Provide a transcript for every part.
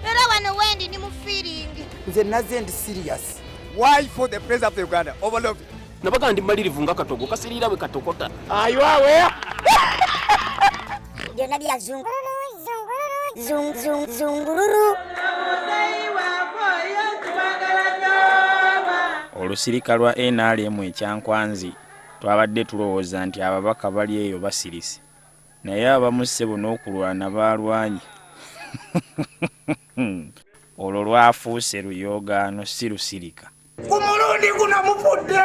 Era wano wendi ni mu feeling. Nze nazze ndi serious. Why for the president of Uganda overlooked? Nabaga ndi malirivu nga katogo kasirira bwe katokota. Aywawe. Byonna bya zungururu. Olusirika lwa NRM ekyankwanzi twabadde tulowooza nti ababaka bali eyo basirise, naye abamu ssebo n'okulwana baalwanye. Olwo lwafuuse luyogaano si lusirika. Ku mulundi guno mufudde.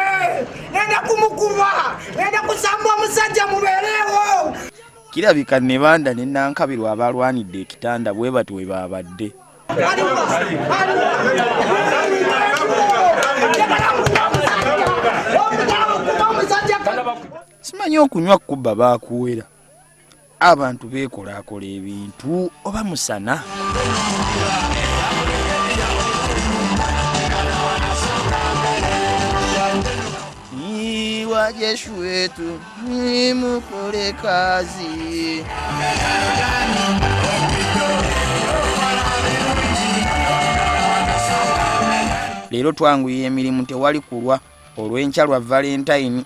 Enda kumukuba. Enda kusamba omusajja mubeereewo. Kirabika ne banda ne Nankabirwa abalwanidde ekitanda bwe bati we baabadde. Simanyi okunywa kubba baakuwera. Abantu beekolaakola ebintu oba musana. Ni wajeshi wetu ni mukole kazi. Leero twanguye emirimu tewali kulwa olw'enkya lwa Valentine.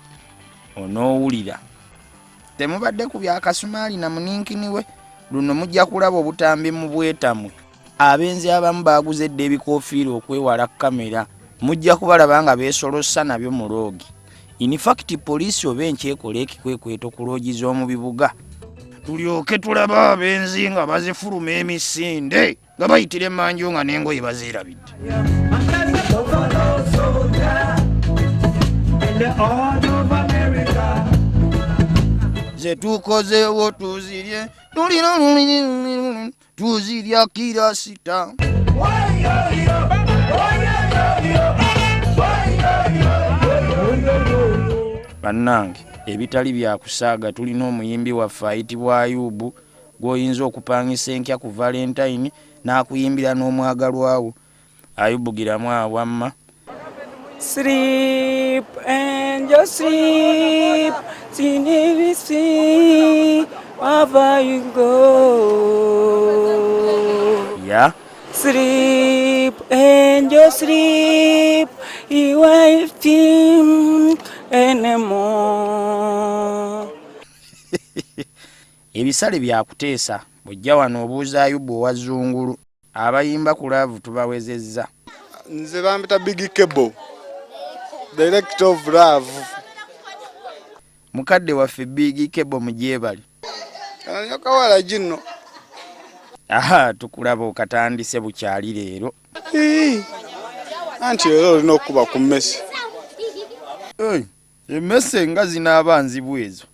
Onoowulira temubadde ku byakasumaali na muninkini we, luno mujja kulaba obutambi mu bwetamwe. Abenzi abamu baaguzedde ebikoofiira okwewala kamera, mujja kubalaba nga beesolossa nabyo mu loogi. In fact poliisi oba enkyekola ekikwekweto ku loogi z'omu bibuga, tulyoke tulaba abenzi nga bazifuluma emisinde nga bayitira emmanju nga n'engoye bazeerabidde. Ze tukozeewo tuzirye, tuzirya kira sita. Bannange, ebitali bya kusaaga tulina omuyimbi waffe ayitibwa Ayubu gw'oyinza okupangisa enkya ku Valentine n'akuyimbira n'omwagalwa wo. Ayubu giramu awamma. Sleep and just sleep, see wherever you go. Yeah. Sleep and just sleep, you won't feel anymore. Ebisale byakuteesa bujja wano obuuza Ayubu owa Zungulu. Abayimba ku laavu tubawezezza. Nze bambita Big Kebo, director of love. Mukadde waffe Big Kebo mujeebali. Kawala gino. Aha, tukulaba okatandise bukyali leero. Anti leero olina okuba ku mmesi. Emmese nga zinaaba nzibu ezo.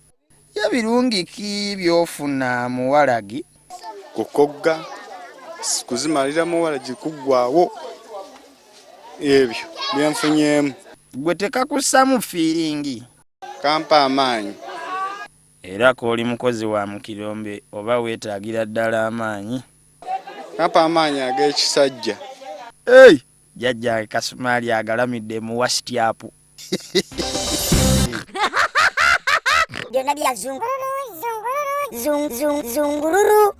Yabirungi ki by'ofuna muwalagi? Kukogga, kuzimalira muwalagi kuggwaawo. Ebyo byenfunyemu. Gwe tekakussamu fiiringi. Kampa amaanyi. Era k'oli mukozi wa Mukirombe oba weetaagira ddala amaanyi. Kampa amaanyi ag'ekisajja. Jjajja Kasumaali agalamidde mu wasityapu. Byonna bya zungururu.